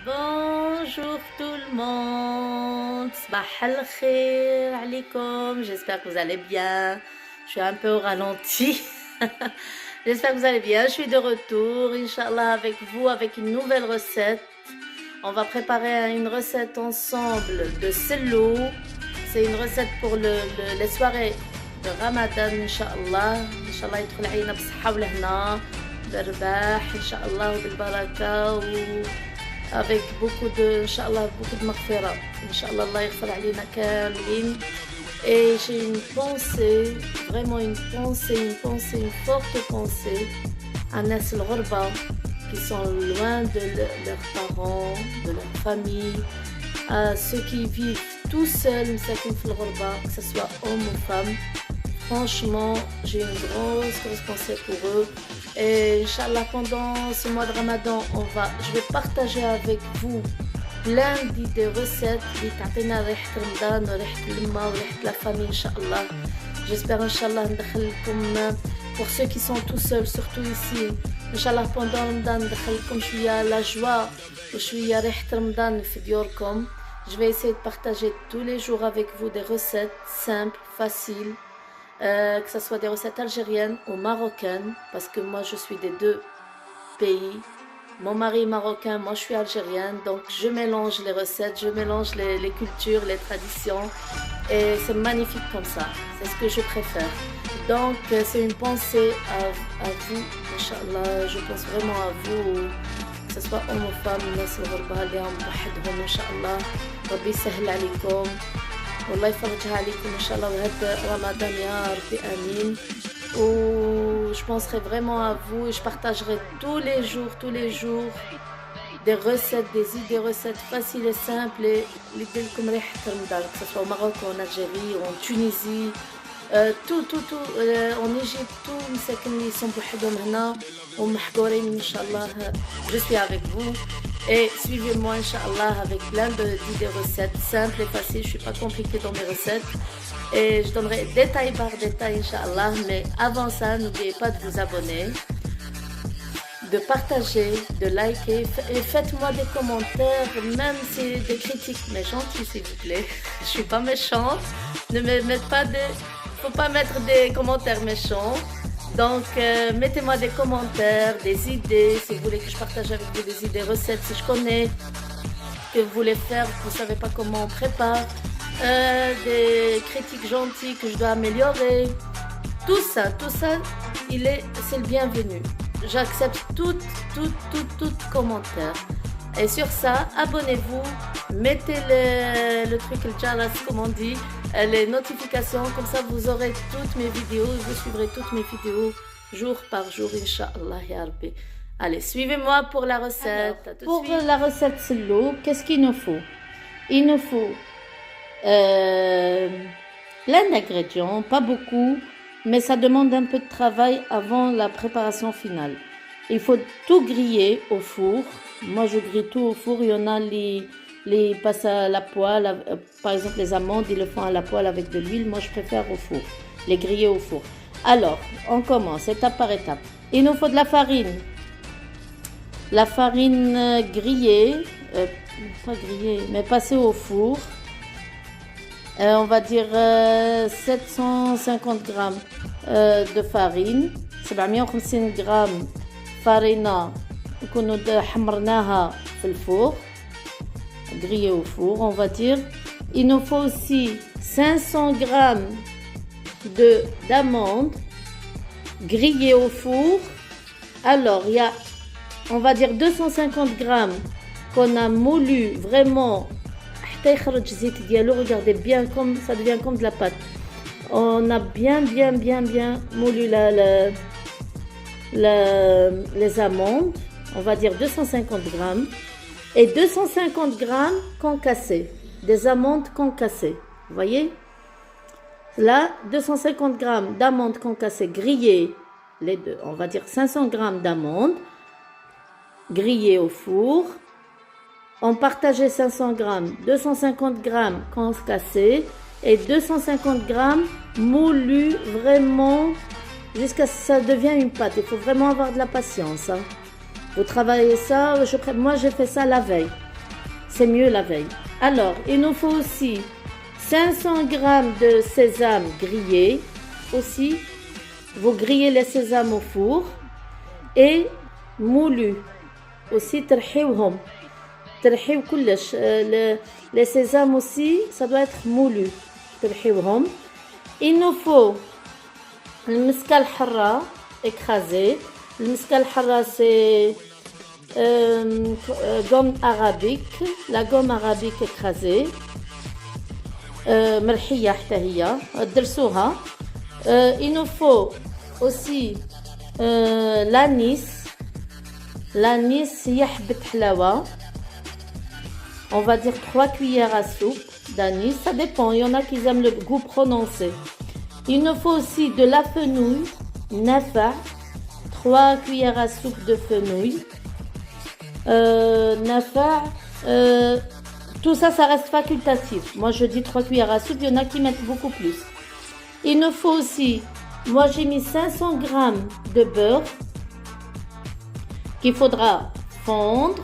Bonjour tout le monde, Sabah al khair alaikum, j'espère que vous allez bien. Je suis un peu au ralenti. J'espère que vous allez bien. Je suis de retour, Inch'Allah, avec vous, avec une nouvelle recette. On va préparer une recette ensemble de sello. C'est une recette pour les soirées de Ramadan, Inch'Allah. Inch'Allah, يدخل علينا بالصحة والهنا بالرباح Inch'Allah وبالبركة avec beaucoup de Inch'Allah, beaucoup de maghfira. Inch'Allah, Allah yaghfir علينا كاملين. Et j'ai une pensée, vraiment une une forte pensée à Nas al-Ghurba qui sont loin de leurs parents, de leur famille, à ceux qui vivent tout seuls, مساكن في الغربة, que ce soit homme ou femme. Franchement, j'ai une grosse pensée pour eux. Et Inch'Allah, pendant ce mois de Ramadan, je vais partager avec vous plein d'idées, recettes qui تعطينا ريحة رمضان وريحة اللمة وريحة la famille, Inch'Allah. J'espère, Inch'Allah, ندخلكم pour ceux qui sont tout seuls, surtout ici. Inch'Allah, pendant Ramadan, ندخلكم شوية la joie وشوية ريحة رمضان في ديوركم. Je vais essayer de partager tous les jours avec vous des recettes simples, faciles. Que ce soit des recettes algériennes ou marocaines, parce que moi je suis des deux pays. Mon mari est marocain, moi je suis algérienne, donc je mélange les recettes, je mélange les cultures, les traditions, et c'est magnifique comme ça, c'est ce que je préfère. Donc c'est une pensée à vous, Inch'Allah, je pense vraiment à vous, que ce soit homme ou femme, الناس الغربة اللي هم بوحدهم إن شاء الله ربي يسهل عليكم والله يفرجها عليكم إن شاء الله وهذا رمضان يا ربي آمين. Ou je penserai vraiment à vous et je partagerai tous les jours des recettes, des idées, recettes faciles et simples et لكم ريحة رمضان, que ce soit au Maroc ou en Algérie ou en Tunisie, tout en Égypte, tout مساكن اللي sont بوحدهم هنا ومحقورين إن شاء الله. Je suis avec vous. Et suivez-moi, Inch'Allah, avec plein d'idées recettes simples et faciles. Je ne suis pas compliquée dans mes recettes. Et je donnerai détail par détail, Inch'Allah. Mais avant ça, n'oubliez pas de vous abonner, de partager, de liker. Et faites-moi des commentaires, même si des critiques, mais gentilles, s'il vous plaît. Je ne suis pas méchante. Ne me mettez pas faut pas mettre des commentaires méchants. Donc, mettez-moi des commentaires, des idées, si vous voulez que je partage avec vous des idées, recettes, si je connais, que vous voulez faire, vous ne savez pas comment on prépare, des critiques gentilles que je dois améliorer. Tout ça, c'est le bienvenu. J'accepte tout commentaire. Et sur ça, abonnez-vous, mettez le truc, le jaras, comme on dit, les notifications, comme ça vous aurez toutes mes vidéos, vous suivrez toutes mes vidéos jour par jour, Inch'Allah ya Rabbi. Allez, suivez-moi pour la recette. Alors, pour la recette sello, qu'est-ce qu'il nous faut? Il nous faut plein d'ingrédients, pas beaucoup, mais ça demande un peu de travail avant la préparation finale. Il faut tout griller au four. Moi, je grille tout au four. Il y en a les passent à la poêle. Par exemple, les amandes, ils le font à la poêle avec de l'huile. Moi, je préfère au four. Les griller au four. Alors, on commence étape par étape. Il nous faut de la farine. La farine grillée. Pas grillée, mais passée au four. On va dire 750 grammes de farine. 750 grammes farina نكونوا حمرناها في الفور grillée au four, on va dire. Il nous faut aussi 500 grammes d'amandes grillées au four. Alors il y a, on va dire 250 grammes qu'on a moulu vraiment حتى يخرج الزيت ديالو. Regardez bien, comme ça devient comme de la pâte. On a bien moulu les amandes. On va dire 250 grammes et 250 grammes concassés, des amandes concassées. Vous voyez? Là, 250 grammes d'amandes concassées grillées, les deux. On va dire 500 grammes d'amandes grillées au four. On partageait 500 grammes, 250 grammes concassés et 250 grammes moulus vraiment jusqu'à ce que ça devienne une pâte. Il faut vraiment avoir de la patience, hein. Vous travaillez ça, moi j'ai fait ça la veille. c'est mieux la veille. Alors, il nous faut aussi 500 g de sésame grillé. Aussi, vous grillez les sésames au four. Et moulu. Aussi, ترحيوهم. ترحيو كلش. Les sésames aussi, ça doit être moulu. ترحيوهم. Il nous faut المسكة الحرة écrasée. المسكة الحرة c'est gomme arabique. La gomme arabique écrasée. مرحية حتى هي. درسوها. Il nous faut aussi l'anis. L'anis, يحبة حلاوة. On va dire 3 cuillères à soupe d'anis. Ça dépend, il y en a qui aiment le goût prononcé. Il nous faut aussi de la fenouil, nafa, 3 cuillères à soupe de fenouil. Nafa, tout ça, ça reste facultatif. Moi, je dis 3 cuillères à soupe, il y en a qui mettent beaucoup plus. Il nous faut aussi, moi j'ai mis 500 g de beurre qu'il faudra fondre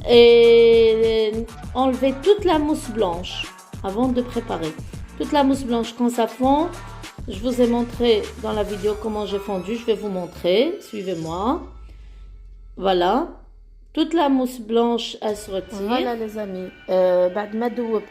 et enlever toute la mousse blanche avant de préparer. Toute la mousse blanche, quand ça fond, je vous ai montré dans la vidéo comment j'ai fondu, je vais vous montrer, suivez-moi. Voilà, toute la mousse blanche, elle se retire. Voilà les amis, بعد ما دوبت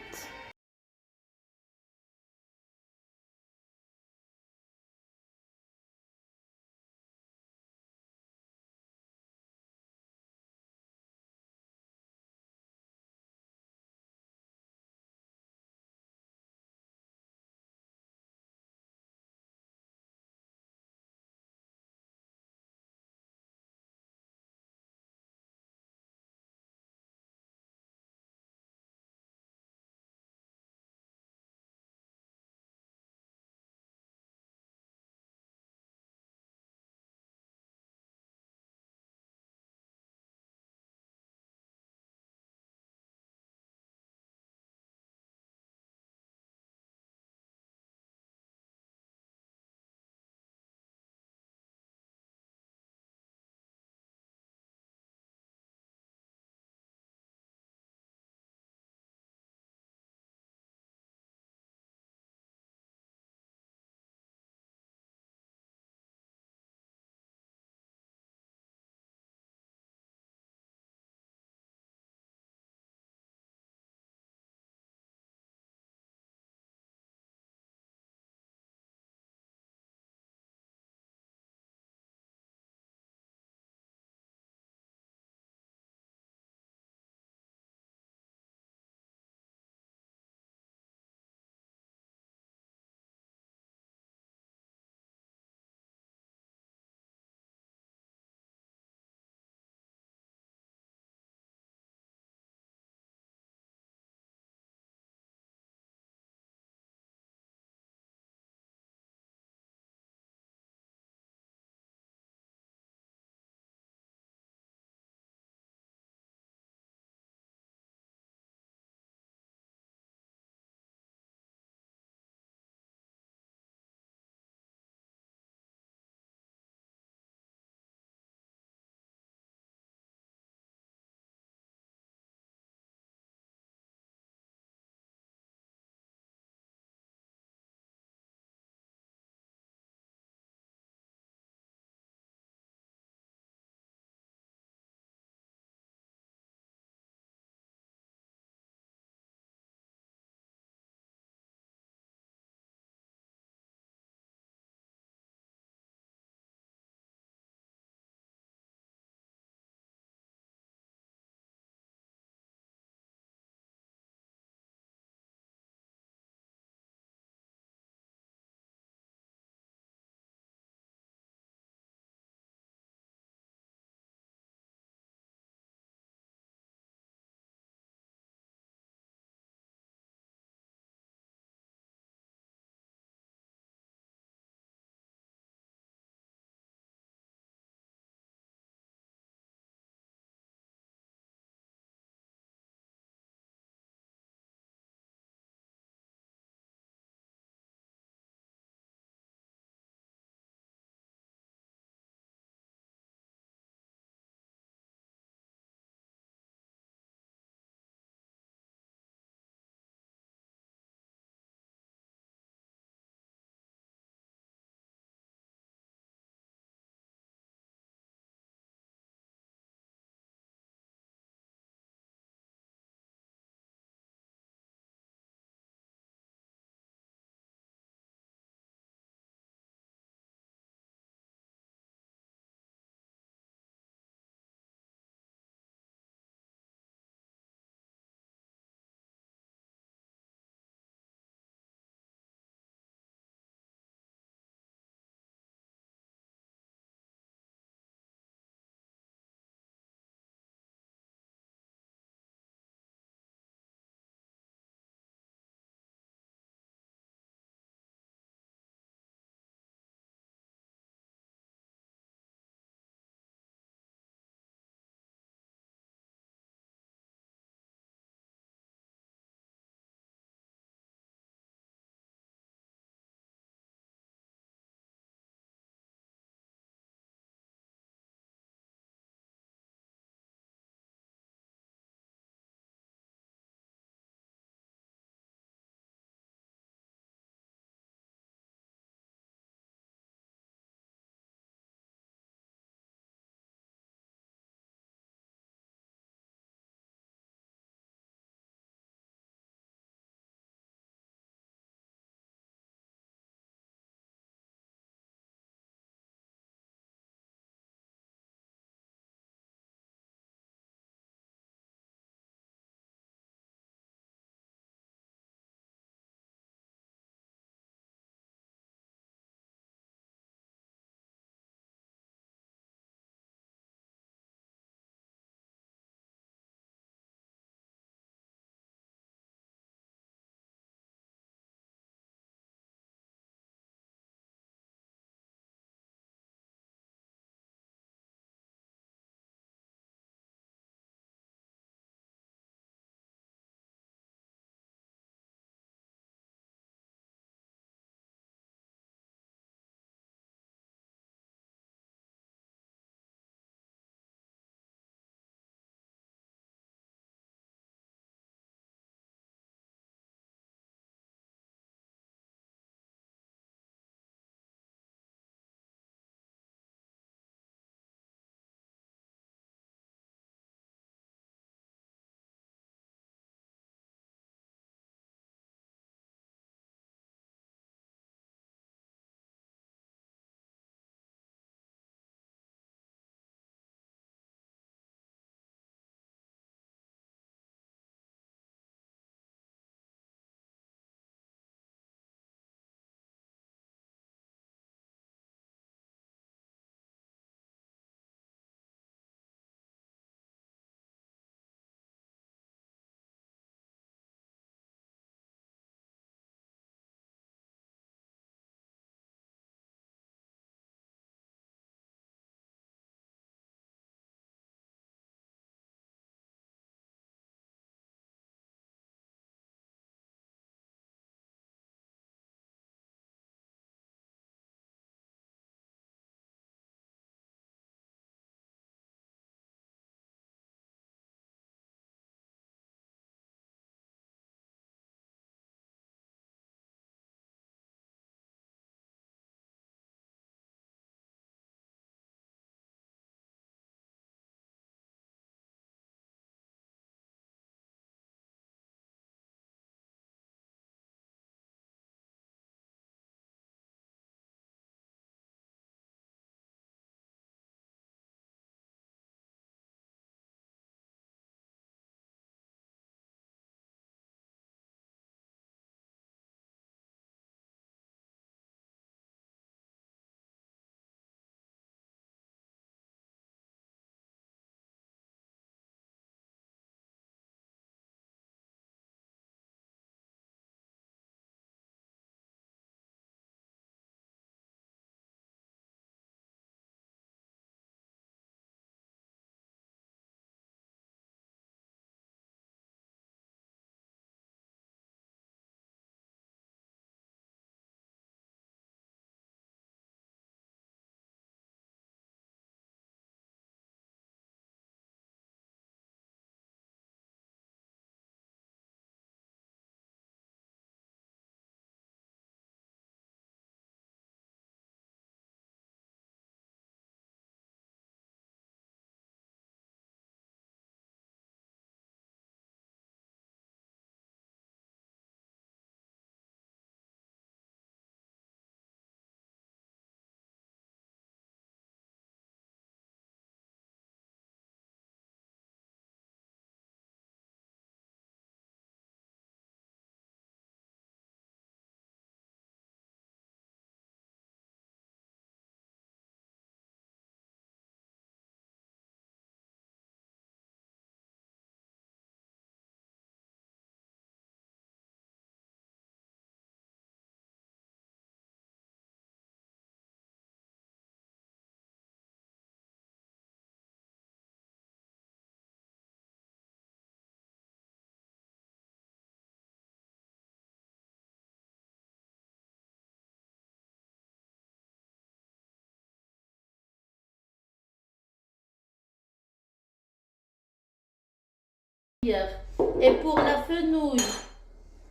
Et pour la fenouil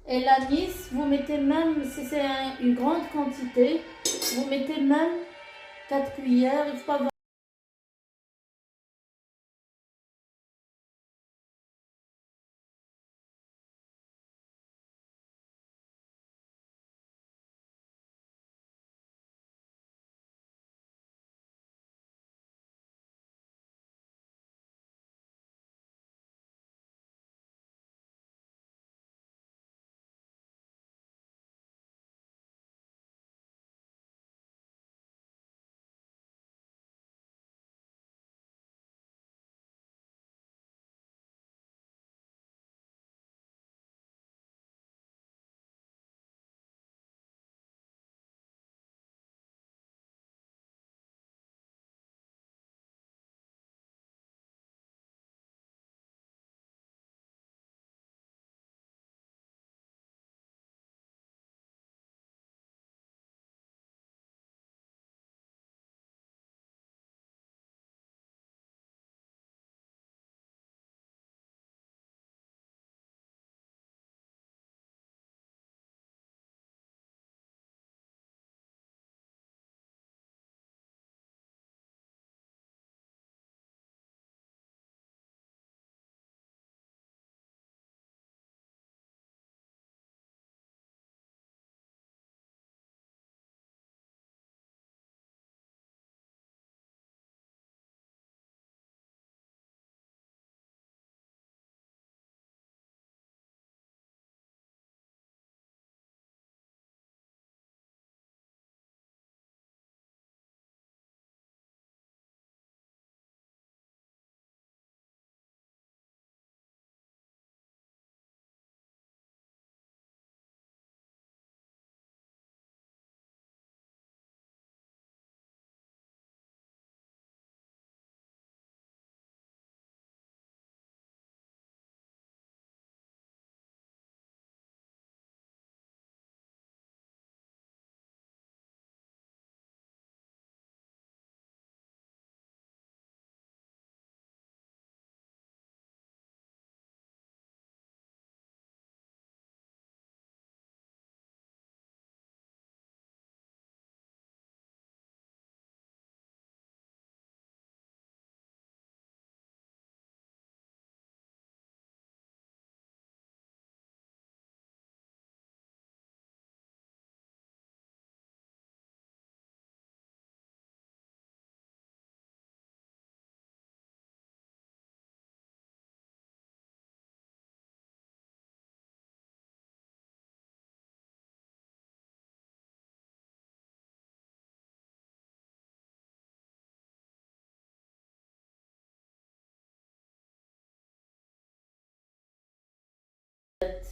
et l'anis, vous mettez même, si c'est une grande quantité, vous mettez même 4 cuillères. Il faut pas avoir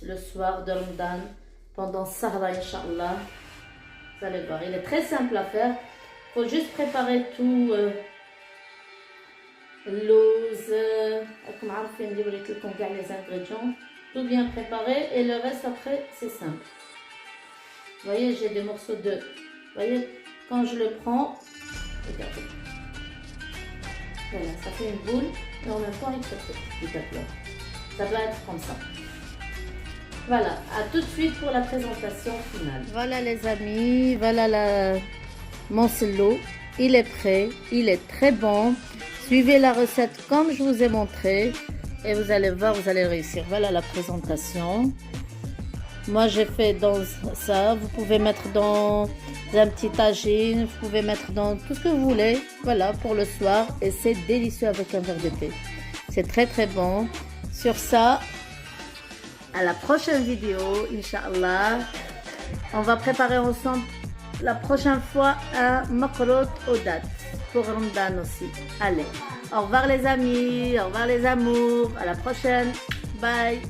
le soir de Ramadan, pendant Sahra, Inch'Allah. Vous allez voir, il est très simple à faire. Il faut juste préparer tout. L'ose, comme on garde les ingrédients, tout bien préparé et le reste après c'est simple. Vous voyez, j'ai des morceaux de, vous voyez, quand je le prends, regardez, voilà, ça fait une boule et en même temps il se fait, ça doit être comme ça. Voilà, à tout de suite pour la présentation finale. Voilà les amis, voilà mon sello, il est prêt, il est très bon. Suivez la recette comme je vous ai montré et vous allez voir, vous allez réussir. Voilà la présentation. Moi j'ai fait dans ça, vous pouvez mettre dans un petit tagine, vous pouvez mettre dans tout ce que vous voulez. Voilà pour le soir et c'est délicieux avec un verre de thé. C'est très très bon. Sur ça, à la prochaine vidéo, Inch'Allah, on va préparer ensemble la prochaine fois un makrot aux dattes pour Ramadan aussi. Allez, au revoir les amis, au revoir les amours, à la prochaine, bye.